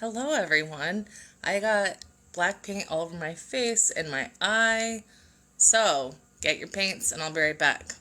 Hello everyone. I got black paint all over my face and my eye. So, get your paints and I'll be right back.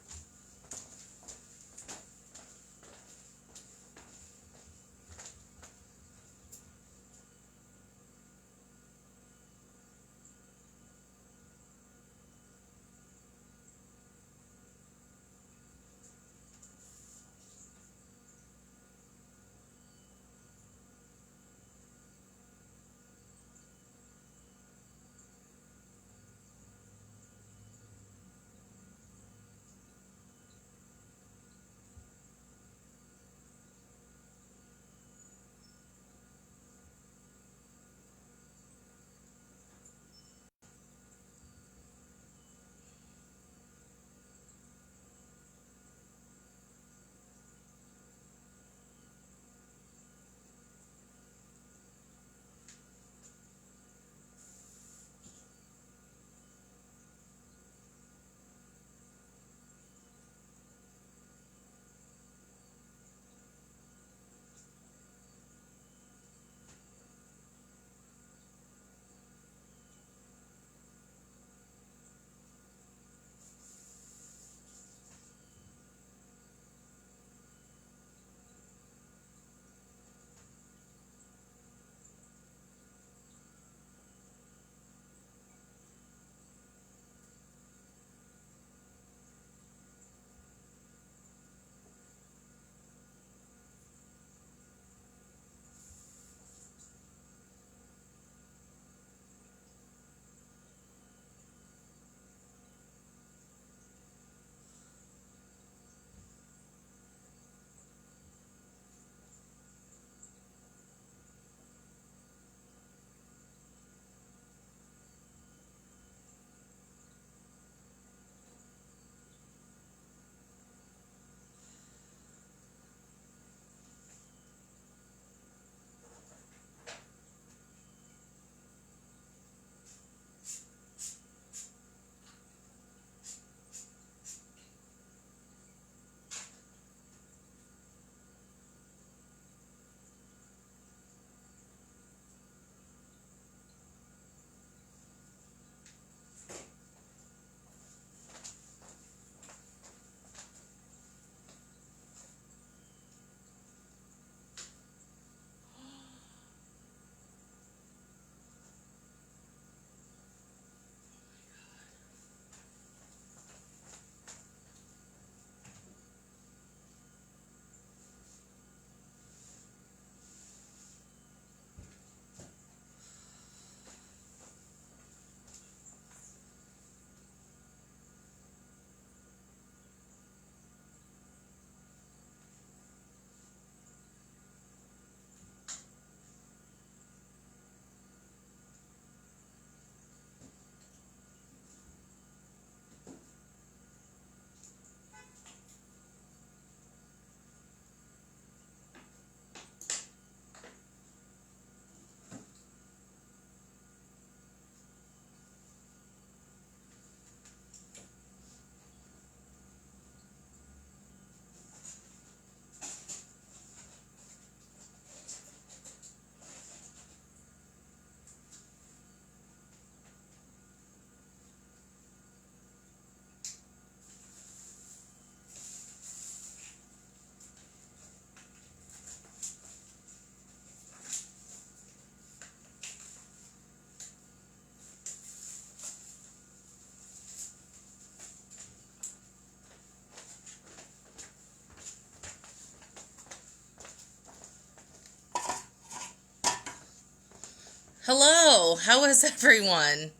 Hello, how is everyone?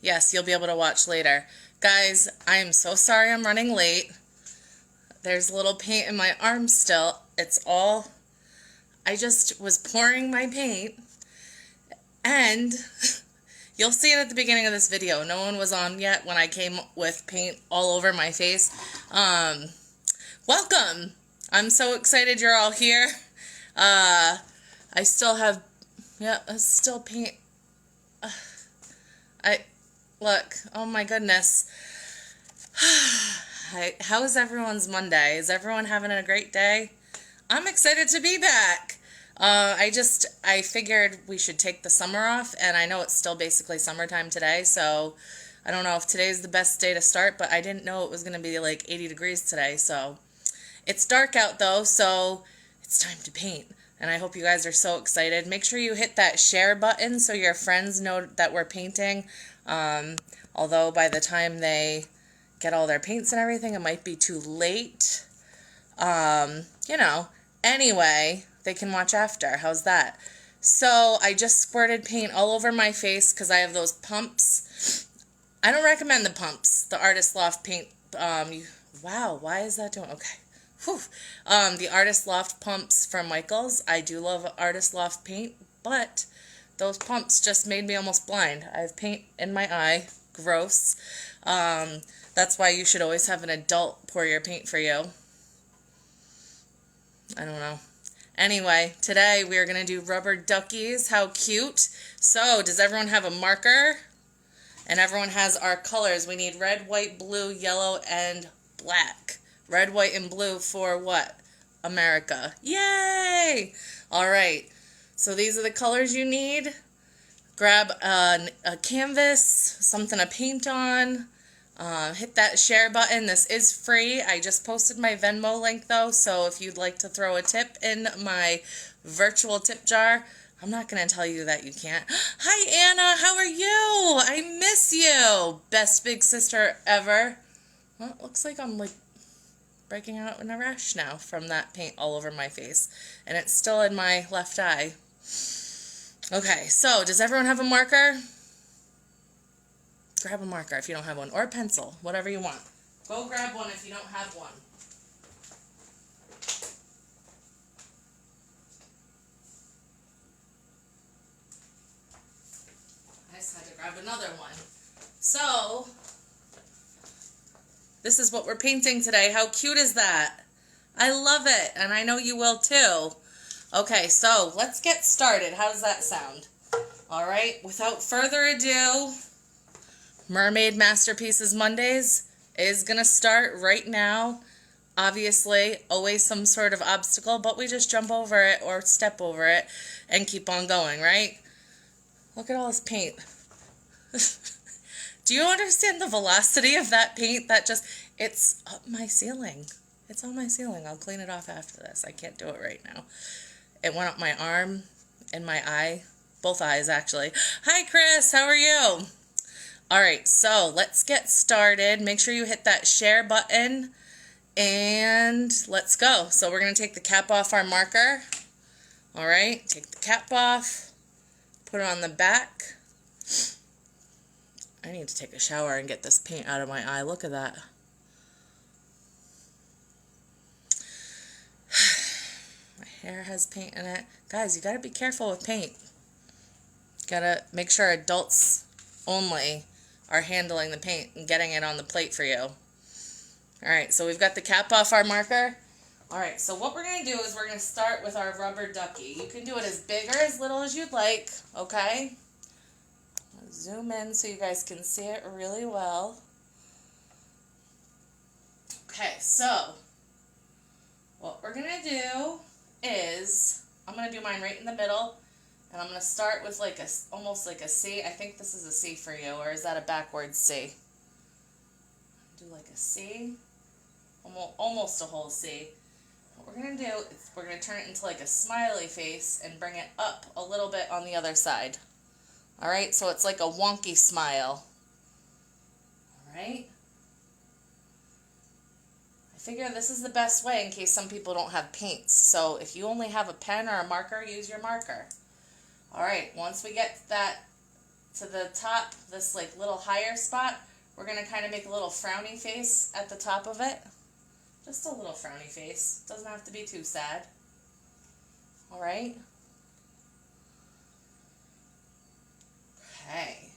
Yes, you'll be able to watch later. Guys, I am so sorry I'm running late. There's a little paint in my arm still. I just was pouring my paint and you'll see it at the beginning of this video. No one was on yet when I came with paint all over my face. Welcome! I'm so excited you're all here. I still have, still paint. Look, oh my goodness. How is everyone's Monday? Is everyone having a great day? I'm excited to be back. I figured we should take the summer off, and I know it's still basically summertime today, so I don't know if today's the best day to start, but I didn't know it was going to be like 80 degrees today, so it's dark out though, so it's time to paint. And I hope you guys are so excited. Make sure you hit that share button so your friends know that we're painting. Although by the time they get all their paints and everything, it might be too late. You know, anyway, they can watch after. How's that? So I just squirted paint all over my face because I have those pumps. I don't recommend the pumps, the Artist Loft paint. Wow, why is that doing? Okay. Whew. The Artist Loft pumps from Michaels. I do love Artist Loft paint, but those pumps just made me almost blind. I have paint in my eye. Gross. That's why you should always have an adult pour your paint for you. I don't know. Anyway, today we are going to do rubber duckies. How cute. So, does everyone have a marker? And everyone has our colors. We need red, white, blue, yellow, and black. Red, white, and blue for what? America. Yay! All right. So these are the colors you need. Grab a canvas, something to paint on. Hit that share button. This is free. I just posted my Venmo link though, so if you'd like to throw a tip in my virtual tip jar, I'm not going to tell you that you can't. Hi Anna, how are you? I miss you. Best big sister ever. Well, it looks like I'm like breaking out in a rash now from that paint all over my face. And it's still in my left eye. Okay, so does everyone have a marker? Grab a marker if you don't have one, or a pencil, whatever you want. Go grab one if you don't have one. I just had to grab another one. So, this is what we're painting today. How cute is that? I love it, and I know you will too. Okay, so let's get started. How does that sound? All right, without further ado, Mermaid Masterpieces Mondays is going to start right now. Obviously, always some sort of obstacle, but we just jump over it or step over it and keep on going, right? Look at all this paint. Do you understand the velocity of that paint? It's up my ceiling. It's on my ceiling. I'll clean it off after this. I can't do it right now. It went up my arm and my eye. Both eyes, actually. Hi, Chris. How are you? All right, so let's get started. Make sure you hit that share button, and let's go. So we're going to take the cap off our marker. All right, take the cap off, put it on the back. I need to take a shower and get this paint out of my eye. Look at that. My hair has paint in it. Guys, you got to be careful with paint. Got to make sure adults only are handling the paint and getting it on the plate for you. Alright, so we've got the cap off our marker. Alright, so what we're going to do is we're going to start with our rubber ducky. You can do it as big or as little as you'd like, okay? I'll zoom in so you guys can see it really well. Okay, so what we're going to do is, I'm going to do mine right in the middle. And I'm going to start with like almost like a C. I think this is a C for you, or is that a backwards C? Do like a C, almost a whole C. What we're going to do is we're going to turn it into like a smiley face and bring it up a little bit on the other side. Alright, so it's like a wonky smile. Alright. I figure this is the best way in case some people don't have paints. So if you only have a pen or a marker, use your marker. Alright, once we get that to the top, this like little higher spot, we're going to kind of make a little frowny face at the top of it. Just a little frowny face. Doesn't have to be too sad. Alright. Okay.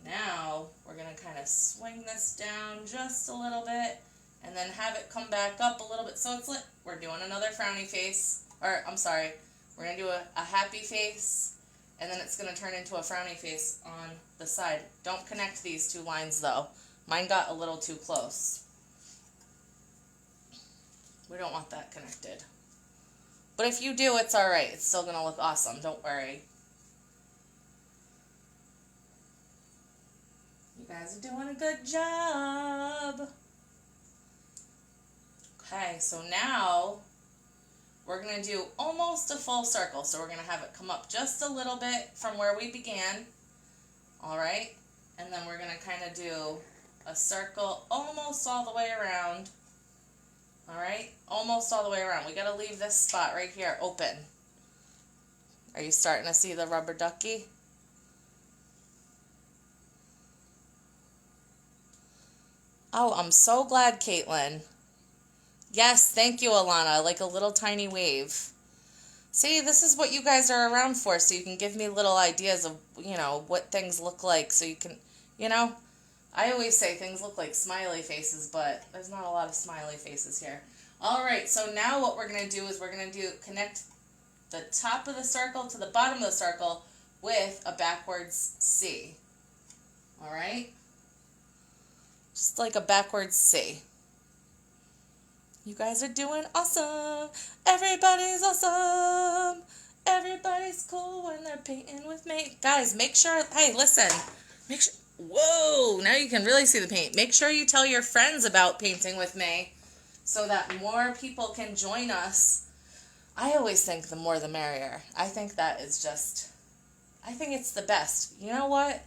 Now, we're going to kind of swing this down just a little bit and then have it come back up a little bit. So it's like we're doing another frowny face. Or, I'm sorry. We're going to do a happy face, and then it's going to turn into a frowny face on the side. Don't connect these two lines, though. Mine got a little too close. We don't want that connected. But if you do, it's all right. It's still going to look awesome. Don't worry. You guys are doing a good job. Okay, so now we're going to do almost a full circle. So we're going to have it come up just a little bit from where we began. All right? And then we're going to kind of do a circle almost all the way around. All right? Almost all the way around. We got to leave this spot right here open. Are you starting to see the rubber ducky? Oh, I'm so glad, Caitlin. Yes, thank you, Alana. Like a little tiny wave. See, this is what you guys are around for, so you can give me little ideas of, you know, what things look like, so you can, you know, I always say things look like smiley faces, but there's not a lot of smiley faces here. All right, so now what we're going to do is we're going to connect the top of the circle to the bottom of the circle with a backwards C. All right? Just like a backwards C. You guys are doing awesome. Everybody's awesome. Everybody's cool when they're painting with me. Guys, make sure, hey, listen. Make sure, whoa, now you can really see the paint. Make sure you tell your friends about painting with me so that more people can join us. I always think the more the merrier. I think that is just, I think it's the best. You know what?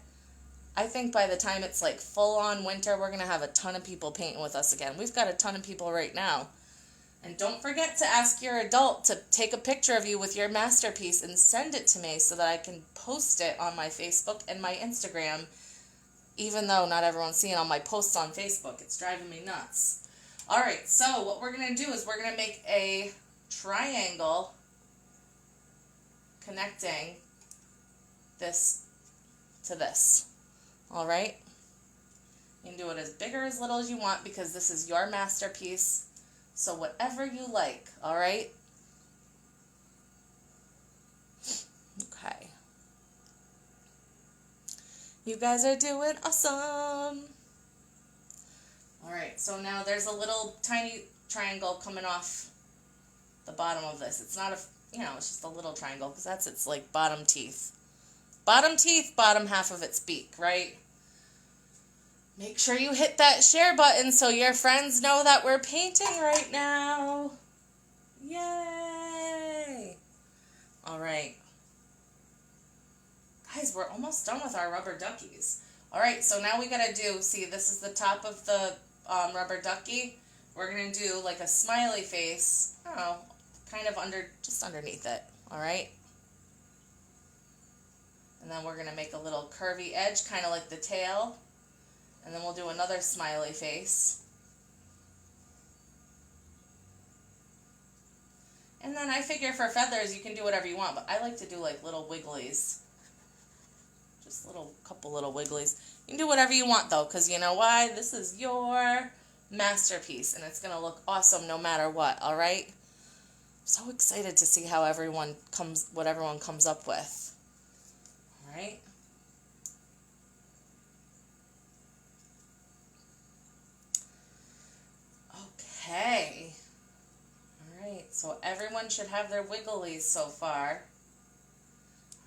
I think by the time it's like full-on winter, we're going to have a ton of people painting with us again. We've got a ton of people right now. And don't forget to ask your adult to take a picture of you with your masterpiece and send it to me so that I can post it on my Facebook and my Instagram, even though not everyone's seeing all my posts on Facebook. It's driving me nuts. All right, so what we're going to do is we're going to make a triangle connecting this to this. All right, you can do it as big or as little as you want because this is your masterpiece. So whatever you like, all right? Okay. You guys are doing awesome. All right, so now there's a little tiny triangle coming off the bottom of this. It's not a, you know, it's just a little triangle because that's its like bottom teeth. Bottom teeth, bottom half of its beak, right? Make sure you hit that share button so your friends know that we're painting right now. Yay! All right. Guys, we're almost done with our rubber duckies. All right, so now we got to do, see, this is the top of the rubber ducky. We're going to do like a smiley face, I don't know, kind of just underneath it, all right? And then we're going to make a little curvy edge, kind of like the tail. And then we'll do another smiley face. And then I figure for feathers, you can do whatever you want, but I like to do like little wigglies. Just couple little wigglies. You can do whatever you want though, because you know why? This is your masterpiece, and it's going to look awesome no matter what, all right? I'm so excited to see how what everyone comes up with. All right? Okay. All right, so everyone should have their wigglies so far.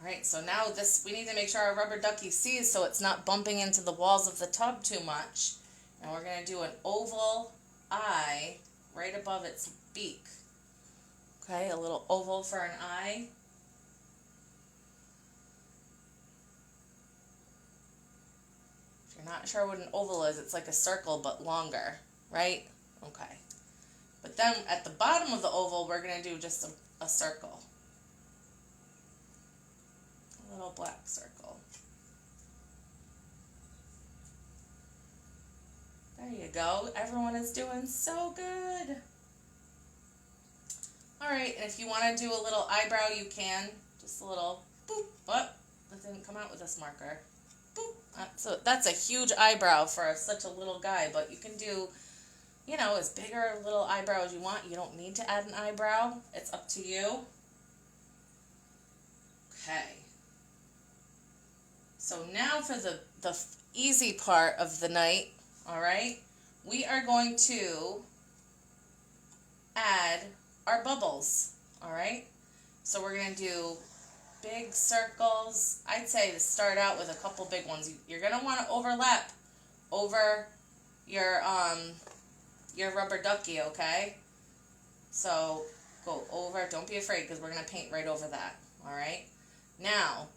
All right, so now we need to make sure our rubber ducky sees so it's not bumping into the walls of the tub too much. And we're going to do an oval eye right above its beak. Okay, a little oval for an eye. If you're not sure what an oval is, it's like a circle but longer, right? Okay. But then at the bottom of the oval, we're going to do just a circle. A little black circle. There you go. Everyone is doing so good. All right, and if you want to do a little eyebrow, you can. Just a little boop. Oh, that didn't come out with this marker. Boop. So that's a huge eyebrow for such a little guy, but you can do, you know, as big or little eyebrow as you want. You don't need to add an eyebrow. It's up to you. Okay. So now for the easy part of the night, all right, we are going to add our bubbles, all right? So we're going to do big circles. I'd say to start out with a couple big ones. You're going to want to overlap over your rubber ducky, okay? So go over, don't be afraid because we're going to paint right over that, all right? Now,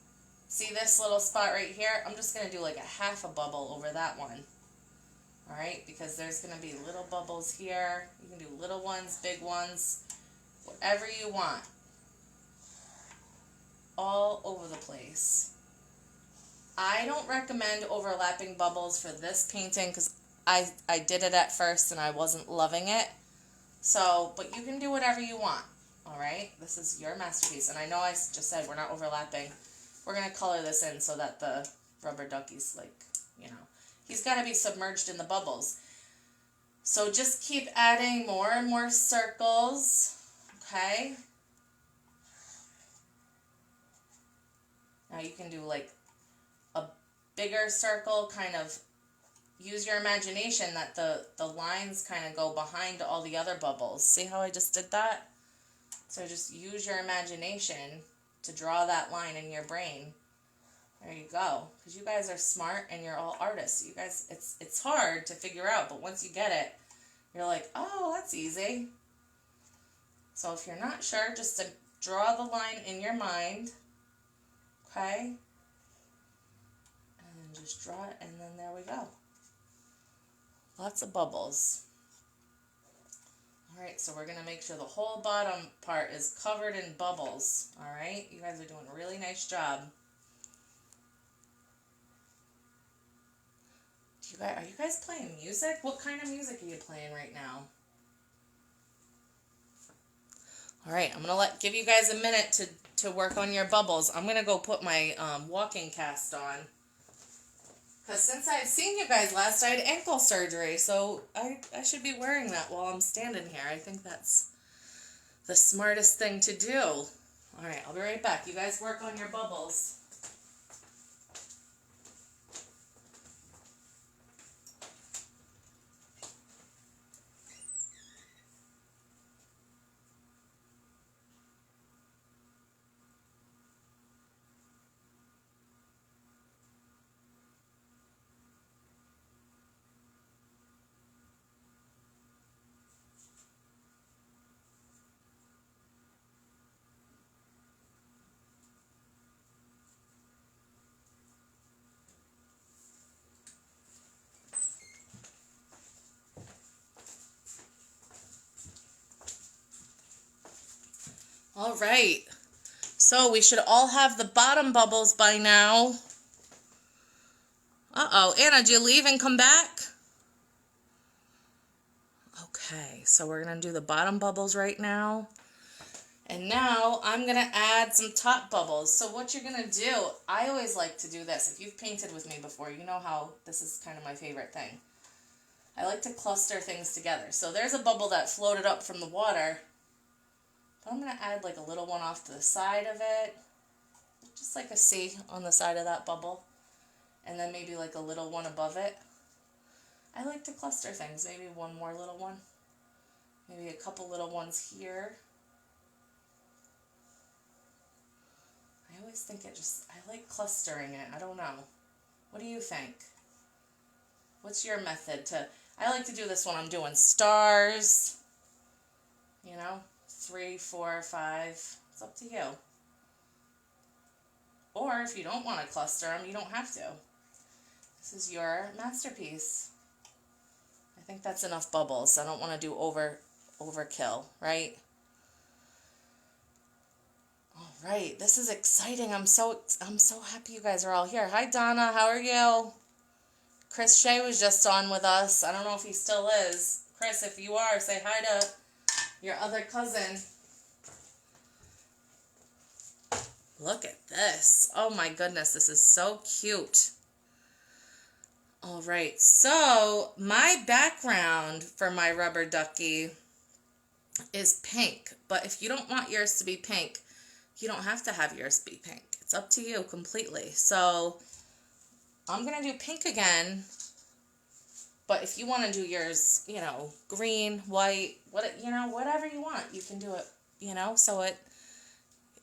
see this little spot right here? I'm just going to do like a half a bubble over that one, all right? Because there's going to be little bubbles here. You can do little ones, big ones, whatever you want. All over the place. I don't recommend overlapping bubbles for this painting because I did it at first and I wasn't loving it. So, but you can do whatever you want, all right? This is your masterpiece. And I know I just said we're not overlapping. We're going to color this in so that the rubber ducky's like, you know, he's got to be submerged in the bubbles. So just keep adding more and more circles, okay? Now you can do like a bigger circle, kind of use your imagination that the lines kind of go behind all the other bubbles. See how I just did that? So just use your imagination to draw that line in your brain. There you go. Because you guys are smart and you're all artists. You guys, it's hard to figure out, but once you get it, you're like, oh, that's easy. So if you're not sure, just to draw the line in your mind, okay? And then just draw it, and then there we go. Lots of bubbles. All right, so we're going to make sure the whole bottom part is covered in bubbles. All right, you guys are doing a really nice job. Are you guys playing music? What kind of music are you playing right now? All right, I'm going to give you guys a minute to work on your bubbles. I'm going to go put my walking cast on. Because since I've seen you guys last, I had ankle surgery, so I should be wearing that while I'm standing here. I think that's the smartest thing to do. All right, I'll be right back. You guys work on your bubbles. All right, so we should all have the bottom bubbles by now. Uh-oh, Anna, did you leave and come back? Okay, so we're going to do the bottom bubbles right now. And now I'm going to add some top bubbles. So what you're going to do, I always like to do this. If you've painted with me before, you know how this is kind of my favorite thing. I like to cluster things together. So there's a bubble that floated up from the water. But I'm going to add like a little one off to the side of it. Just like a C on the side of that bubble. And then maybe like a little one above it. I like to cluster things. Maybe one more little one. Maybe a couple little ones here. I always think I like clustering it. I don't know. What do you think? What's your method I like to do this when I'm doing stars. You know, 3, 4, 5. It's up to you. Or if you don't want to cluster them, you don't have to. This is your masterpiece. I think that's enough bubbles. I don't want to do overkill, right? All right, this is exciting. I'm so happy you guys are all here. Hi Donna, how are you? Chris Shea was just on with us. I don't know if he still is. Chris, if you are, say hi to your other cousin. Look at this. Oh my goodness, this is so cute. All right, so my background for my rubber ducky is pink. But if you don't want yours to be pink, you don't have to have yours be pink. It's up to you completely. So I'm going to do pink again. But if you want to do yours, you know, green, white, whatever you want, you can do it. you know, so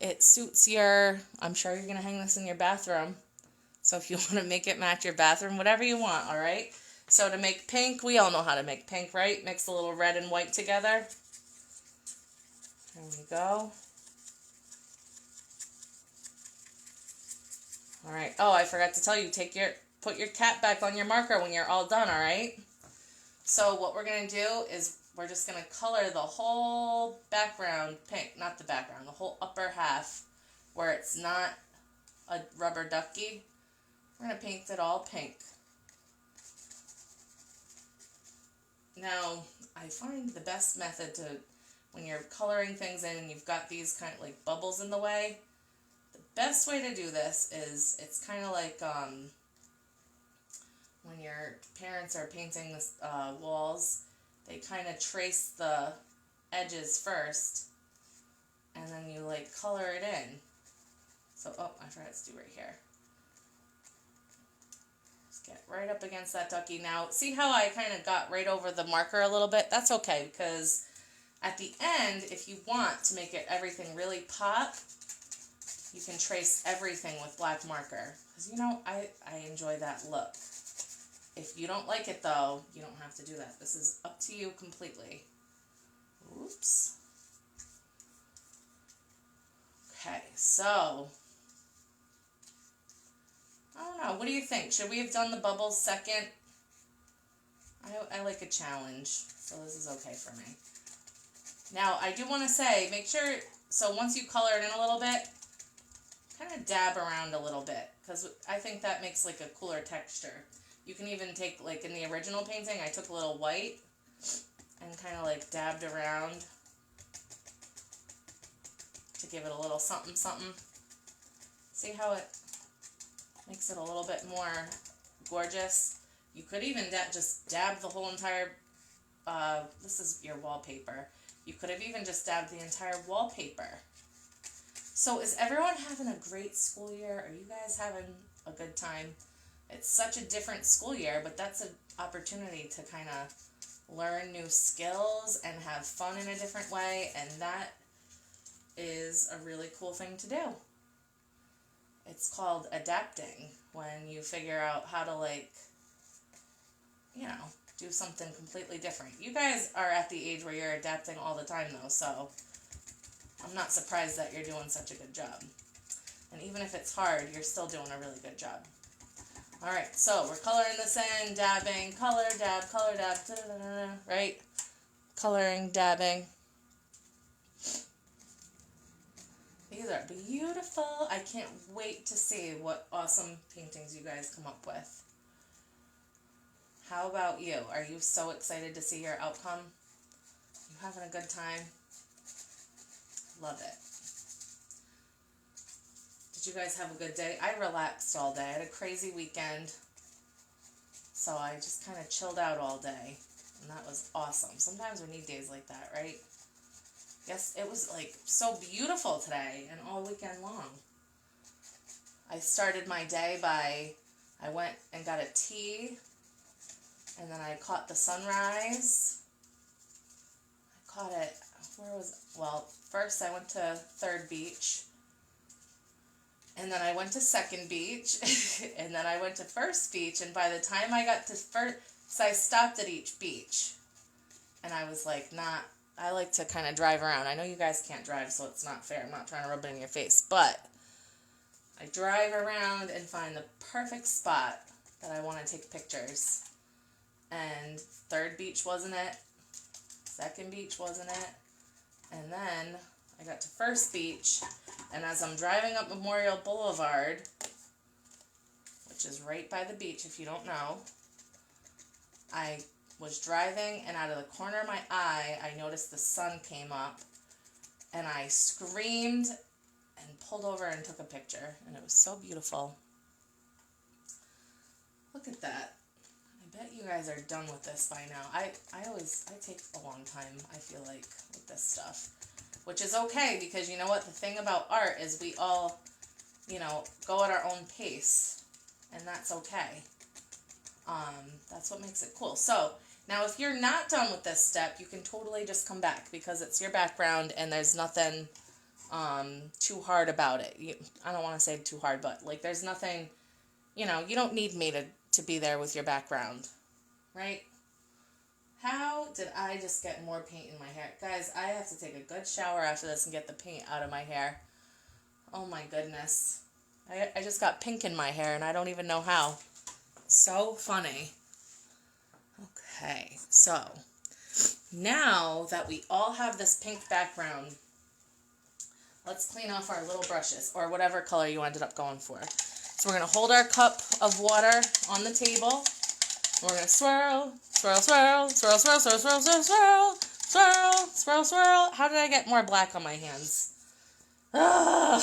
it suits your, I'm sure you're going to hang this in your bathroom. So if you want to make it match your bathroom, whatever you want, all right? So to make pink, we all know how to make pink, right? Mix a little red and white together. There we go. All right. Oh, I forgot to tell you, put your cap back on your marker when you're all done, all right? So what we're going to do is we're just going to color the whole background pink, not the background, the whole upper half where it's not a rubber ducky. We're going to paint it all pink. Now, I find the best method to, when you're coloring things in and you've got these kind of like bubbles in the way, the best way to do this is, it's kind of like when your parents are painting the walls, they kind of trace the edges first, and then you like color it in. So, oh, I forgot to do right here. Just get right up against that ducky. Now, see how I kind of got right over the marker a little bit? That's okay, because at the end, if you want to make everything really pop, you can trace everything with black marker. Because, you know, I enjoy that look. If you don't like it, though, you don't have to do that. This is up to you completely. Oops. Okay, so, I don't know. What do you think? Should we have done the bubbles second? I like a challenge, so this is okay for me. Now, I do want to say, make sure, so once you color it in a little bit, kind of dab around a little bit, because I think that makes like a cooler texture. You can even take, like in the original painting, I took a little white and kind of like dabbed around to give it a little something something. See how it makes it a little bit more gorgeous? You could even just dab the whole entire, this is your wallpaper. You could have even just dabbed the entire wallpaper. So is everyone having a great school year? Are you guys having a good time? It's such a different school year, but that's an opportunity to kind of learn new skills and have fun in a different way, and that is a really cool thing to do. It's called adapting, when you figure out how to, like, you know, do something completely different. You guys are at the age where you're adapting all the time, though, so I'm not surprised that you're doing such a good job. And even if it's hard, you're still doing a really good job. All right, so we're coloring this in, dabbing, color, dab, right? Coloring, dabbing. These are beautiful. I can't wait to see what awesome paintings you guys come up with. How about you? Are you so excited to see your outcome? You having a good time? Love it. Did you guys have a good day? I relaxed all day. I had a crazy weekend. So I just kind of chilled out all day. And that was awesome. Sometimes we need days like that, right? Yes, it was like so beautiful today and all weekend long. I started my day by, I went and got a tea. And then I caught the sunrise. I caught it, where was it? Well, first I went to Third Beach. And then I went to Second Beach, and then I went to First Beach, and by the time I got to First, so I stopped at each beach, and I was like, I like to kind of drive around. I know you guys can't drive, so it's not fair. I'm not trying to rub it in your face, but I drive around and find the perfect spot that I want to take pictures, and Third Beach wasn't it, Second Beach wasn't it, and then I got to First Beach, and as I'm driving up Memorial Boulevard, which is right by the beach if you don't know, I was driving, and out of the corner of my eye, I noticed the sun came up, and I screamed and pulled over and took a picture, and it was so beautiful. Look at that. I bet you guys are done with this by now. I take a long time, I feel like, with this stuff. Which is okay, because you know what? The thing about art is we all, you know, go at our own pace. And that's okay. That's what makes it cool. So, Now, if you're not done with this step, you can totally just come back because it's your background and there's nothing too hard about it. I don't want to say too hard, but like there's nothing, you don't need me to be there with your background, right? How did I just get more paint in my hair? Guys, I have to take a good shower after this and get the paint out of my hair. Oh my goodness. I just got pink in my hair and I don't even know how. So funny. Okay, so now that we all have this pink background, let's clean off our little brushes or whatever color you ended up going for. So we're going to hold our cup of water on the table. We're going to swirl, swirl, swirl, swirl, swirl, swirl, swirl, swirl, swirl, swirl, swirl, swirl. How did I get more black on my hands? All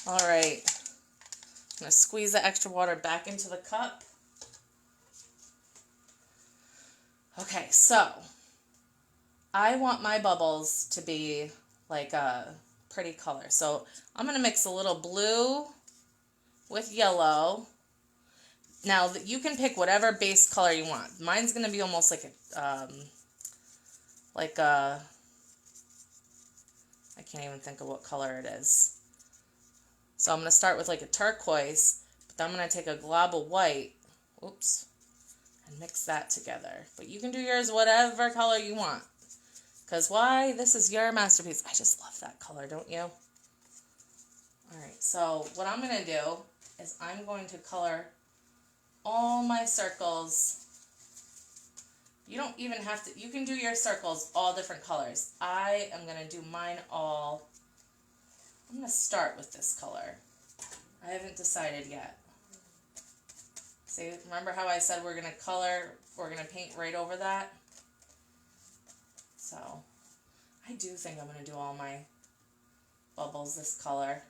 right. I'm going to squeeze the extra water back into the cup. Okay, so I want my bubbles to be like a pretty color. So I'm going to mix a little blue with yellow. Now, you can pick whatever base color you want. Mine's going to be almost like a, I can't even think of what color it is. So I'm going to start with like a turquoise, but then I'm going to take a glob of white, oops, and mix that together. But you can do yours whatever color you want. Because why? This is your masterpiece. I just love that color, don't you? Alright, so what I'm going to do is I'm going to color all my circles. You don't even have to, you can do your circles all different colors. I am going to do mine all, I'm going to start with this color. I haven't decided yet. See, remember how I said we're going to color, we're going to paint right over that? So, I do think I'm going to do all my bubbles this color.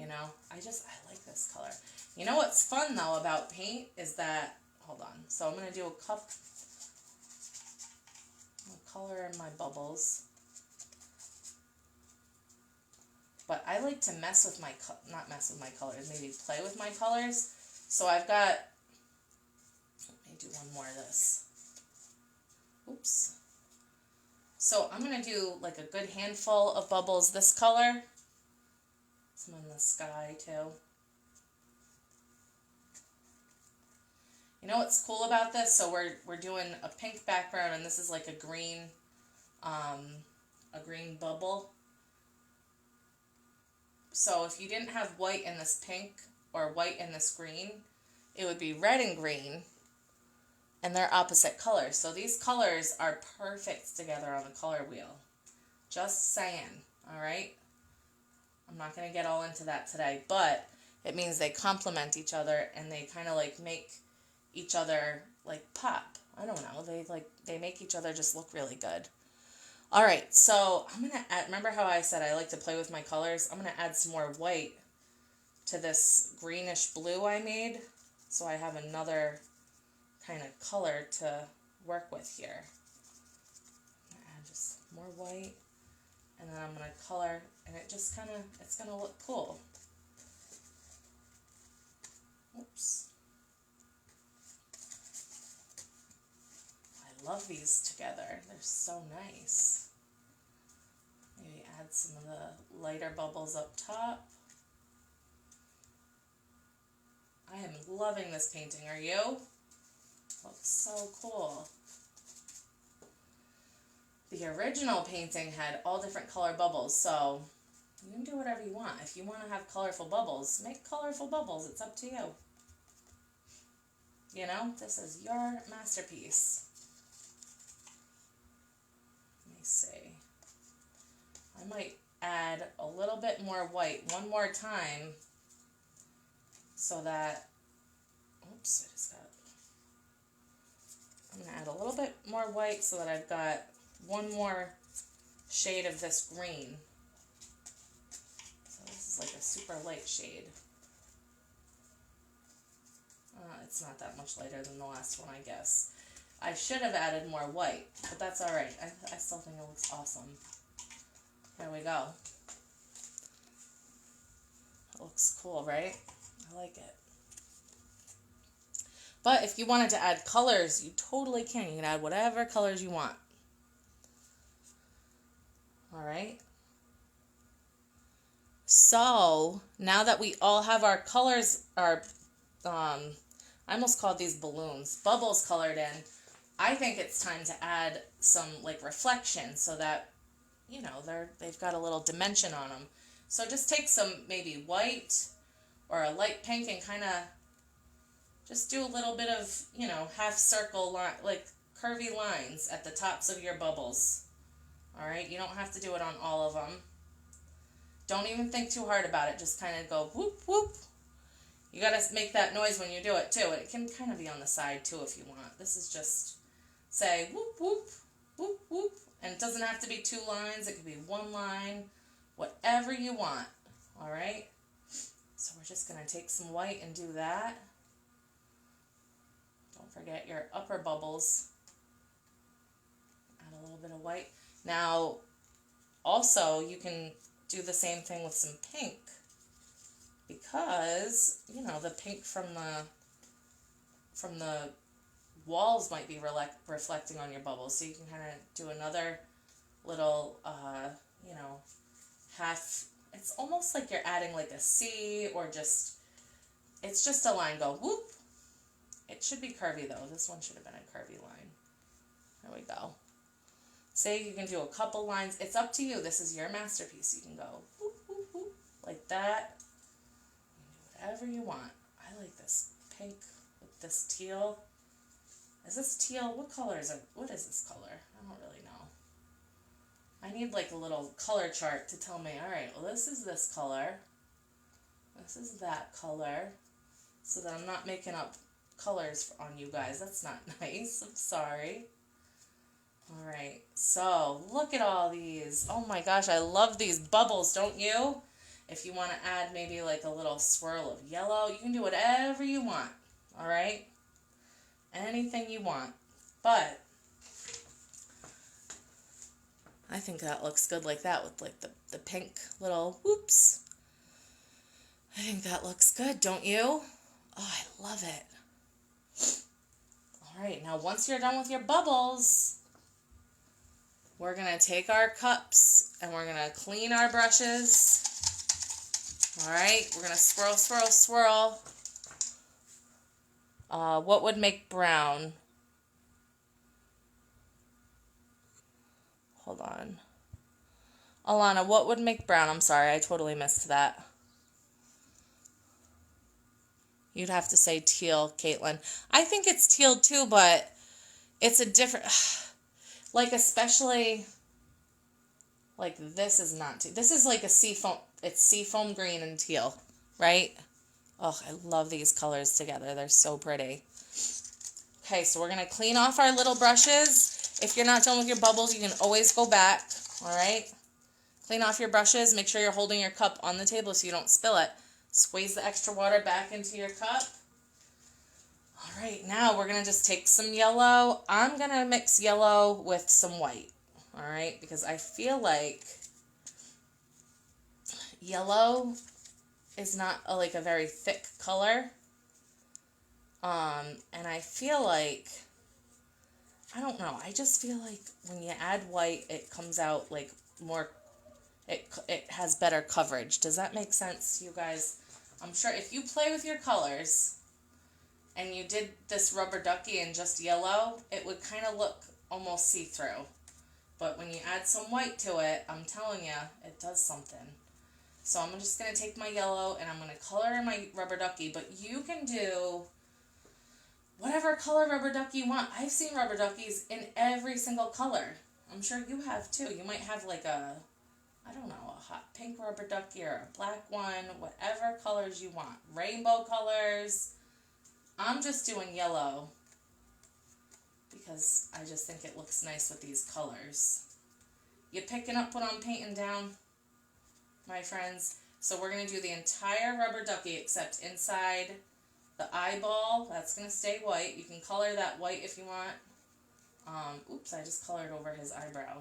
I like this color. You know what's fun, though, about paint is that, hold on, so I'm going to do a cup, I'll color in my bubbles. But I like to mess with my, not mess with my colors, maybe play with my colors. So I've got, let me do one more of this. Oops. So I'm going to do like a good handful of bubbles this color. Some in the sky too. You know what's cool about this? So we're doing a pink background and this is like a green bubble. So if you didn't have white in this pink or white in this green, it would be red and green, and they're opposite colors. So these colors are perfect together on the color wheel. Just saying, all right? I'm not going to get all into that today, but it means they complement each other and they kind of like make each other like pop. I don't know. They make each other just look really good. All right, so I'm going to add, remember how I said I like to play with my colors? I'm going to add some more white to this greenish blue I made, so I have another kind of color to work with here. I'm going to add just more white, and then I'm going to color, and it just kind of, it's going to look cool. Oops. I love these together. They're so nice. Maybe add some of the lighter bubbles up top. I am loving this painting. Are you? Looks so cool. The original painting had all different color bubbles, so you can do whatever you want. If you want to have colorful bubbles, make colorful bubbles. It's up to you. You know, this is your masterpiece. Let me see. I might add a little bit more white one more time so that, oops, I just got, I'm going to add a little bit more white so that I've got one more shade of this green. So this is like a super light shade. It's not that much lighter than the last one, I guess. I should have added more white, but that's all right. I still think it looks awesome. There we go. It looks cool, right? I like it. But if you wanted to add colors, you totally can. You can add whatever colors you want. All right. So now that we all have our colors, I almost called these balloons, bubbles colored in, I think it's time to add some like reflection so that, you know, they've got a little dimension on them. So just take some maybe white or a light pink and kind of just do a little bit of, you know, half circle line, like curvy lines at the tops of your bubbles. All right, you don't have to do it on all of them. Don't even think too hard about it. Just kind of go whoop, whoop. You got to make that noise when you do it too. It can kind of be on the side too if you want. This is just say whoop, whoop, whoop, whoop. And it doesn't have to be 2 lines. It could be 1 line, whatever you want. All right? So we're just going to take some white and do that. Don't forget your upper bubbles. Add a little bit of white. Now, also, you can do the same thing with some pink, because, you know, the pink from the walls might be reflecting on your bubbles, so you can kind of do another little, you know, half, it's almost like you're adding like a C, or just, it's just a line, go whoop. It should be curvy though. This one should have been a curvy line. There we go. Say you can do a couple lines. It's up to you. This is your masterpiece. You can go whoop, whoop, whoop, like that. You can do whatever you want. I like this pink with this teal. Is this teal? What color is it? What is this color? I don't really know. I need like a little color chart to tell me, all right, well, this is this color. This is that color. So that I'm not making up colors on you guys. That's not nice. I'm sorry. All right, so look at all these. Oh my gosh, I love these bubbles, don't you? If you want to add maybe like a little swirl of yellow, you can do whatever you want, all right? Anything you want. But I think that looks good like that with like the pink little whoops. I think that looks good, don't you? Oh, I love it. All right, now once you're done with your bubbles, we're going to take our cups and we're going to clean our brushes. All right, we're going to swirl, swirl, swirl. What would make brown? Hold on. Alana, what would make brown? I'm sorry, I totally missed that. You'd have to say teal, Caitlin. I think it's teal too, but it's a different... Like, especially, like, this is not teal. This is like a seafoam, it's seafoam green and teal, right? Oh, I love these colors together. They're so pretty. Okay, so we're going to clean off our little brushes. If you're not done with your bubbles, you can always go back, all right? Clean off your brushes. Make sure you're holding your cup on the table so you don't spill it. Squeeze the extra water back into your cup. All right, now we're going to just take some yellow. I'm going to mix yellow with some white, all right, because I feel like yellow is not like a very thick color, and I feel like, I don't know, I just feel like when you add white, it comes out like more, it has better coverage. Does that make sense to you guys? I'm sure if you play with your colors and you did this rubber ducky in just yellow, it would kind of look almost see-through. But when you add some white to it, I'm telling you, it does something. So I'm just going to take my yellow and I'm going to color in my rubber ducky. But you can do whatever color rubber ducky you want. I've seen rubber duckies in every single color. I'm sure you have too. You might have like a, I don't know, a hot pink rubber ducky or a black one, whatever colors you want. Rainbow colors. I'm just doing yellow because I just think it looks nice with these colors. You picking up what I'm painting down, my friends? So we're going to do the entire rubber ducky except inside the eyeball. That's going to stay white. You can color that white if you want. Oops, I just colored over his eyebrow.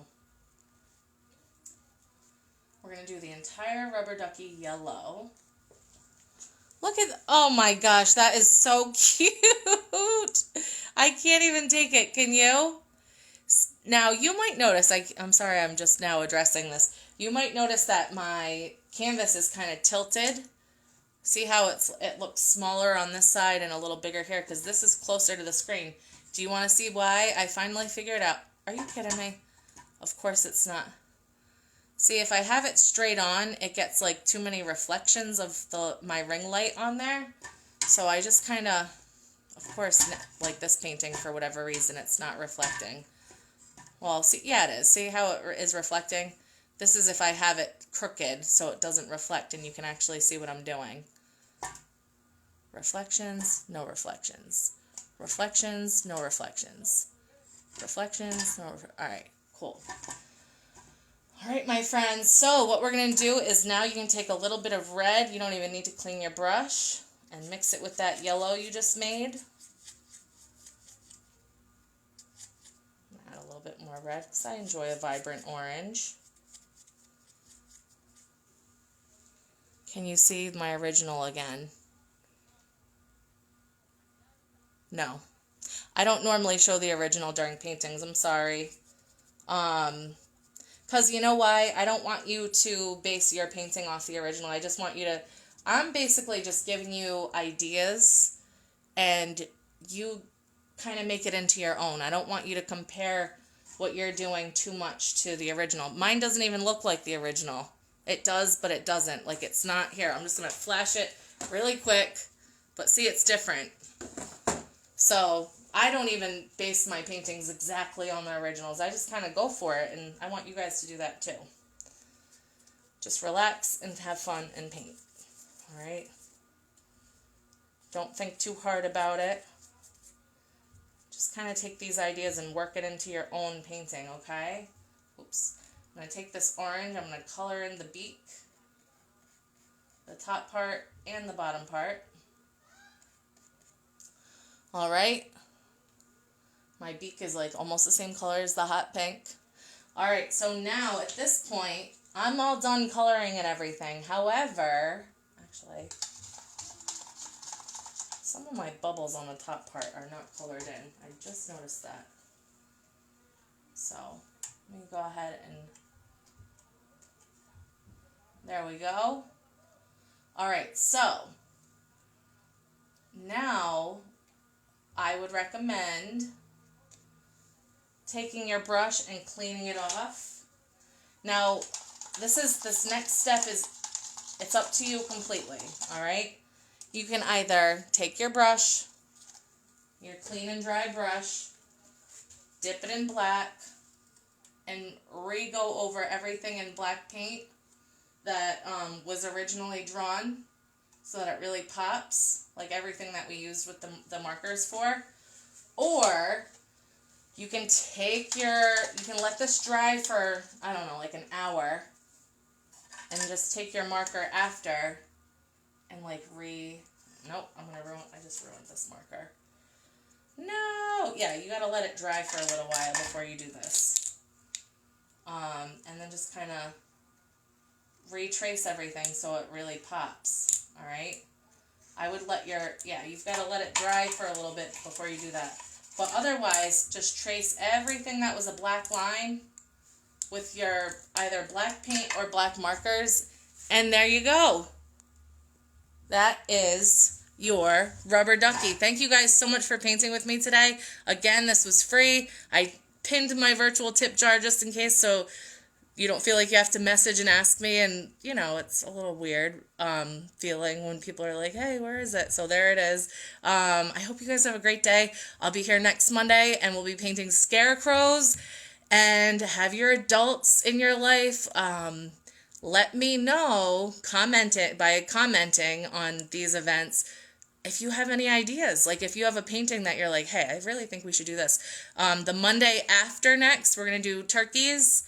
We're going to do the entire rubber ducky yellow. Look at, oh my gosh, that is so cute. I can't even take it. Can you? Now, you might notice, I'm sorry, I'm just now addressing this. You might notice that my canvas is kind of tilted. See how it looks smaller on this side and a little bigger here? Because this is closer to the screen. Do you want to see why? I finally figured out. Are you kidding me? Of course it's not. See, if I have it straight on, it gets like too many reflections of my ring light on there. So I just kind of course, like this painting, for whatever reason, it's not reflecting. Well, see, yeah, it is. See how it is reflecting? This is if I have it crooked so it doesn't reflect and you can actually see what I'm doing. Reflections, no reflections. Reflections, no reflections. Reflections, no Alright, cool. Alright, my friends, so what we're going to do is now you can take a little bit of red. You don't even need to clean your brush. And mix it with that yellow you just made. Add a little bit more red because I enjoy a vibrant orange. Can you see my original again? No. I don't normally show the original during paintings. I'm sorry. Because you know why? I don't want you to base your painting off the original. I just want you to... I'm basically just giving you ideas and you kind of make it into your own. I don't want you to compare what you're doing too much to the original. Mine doesn't even look like the original. It does, but it doesn't. Like, it's not here. I'm just going to flash it really quick. But see, it's different. So I don't even base my paintings exactly on the originals. I just kind of go for it, and I want you guys to do that too. Just relax and have fun and paint. All right? Don't think too hard about it. Just kind of take these ideas and work it into your own painting, okay? Oops. I'm going to take this orange. I'm going to color in the beak, the top part, and the bottom part. All right. My beak is like almost the same color as the hot pink. All right, so now at this point, I'm all done coloring and everything. However, actually, some of my bubbles on the top part are not colored in. I just noticed that. So let me go ahead and, there we go. All right, so now I would recommend taking your brush and cleaning it off. Now, this next step is, it's up to you completely, all right? You can either take your brush, your clean and dry brush, dip it in black, and re-go over everything in black paint that was originally drawn so that it really pops, like everything that we used with the markers for. Or you can you can let this dry for, I don't know, like an hour, and just take your marker after and like nope, I just ruined this marker. No! Yeah, you gotta let it dry for a little while before you do this. And then just kind of retrace everything so it really pops, alright? I would you've got to let it dry for a little bit before you do that. But otherwise, just trace everything that was a black line with your either black paint or black markers, and there you go. That is your rubber ducky. Thank you guys so much for painting with me today. Again, this was free. I pinned my virtual tip jar just in case, so you don't feel like you have to message and ask me, and, you know, it's a little weird feeling when people are like, hey, where is it? So there it is. I hope you guys have a great day. I'll be here next Monday, and we'll be painting scarecrows. And have your adults in your life let me know, by commenting on these events, if you have any ideas. Like, if you have a painting that you're like, hey, I really think we should do this. The Monday after next, we're going to do turkeys.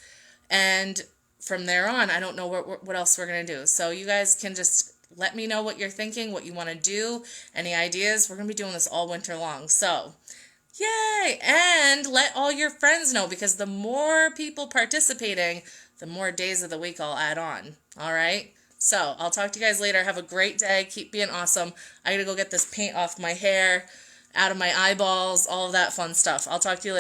And from there on, I don't know what else we're going to do. So you guys can just let me know what you're thinking, what you want to do, any ideas. We're going to be doing this all winter long. So, yay! And let all your friends know, because the more people participating, the more days of the week I'll add on. All right? So I'll talk to you guys later. Have a great day. Keep being awesome. I gotta go get this paint off my hair, out of my eyeballs, all of that fun stuff. I'll talk to you later.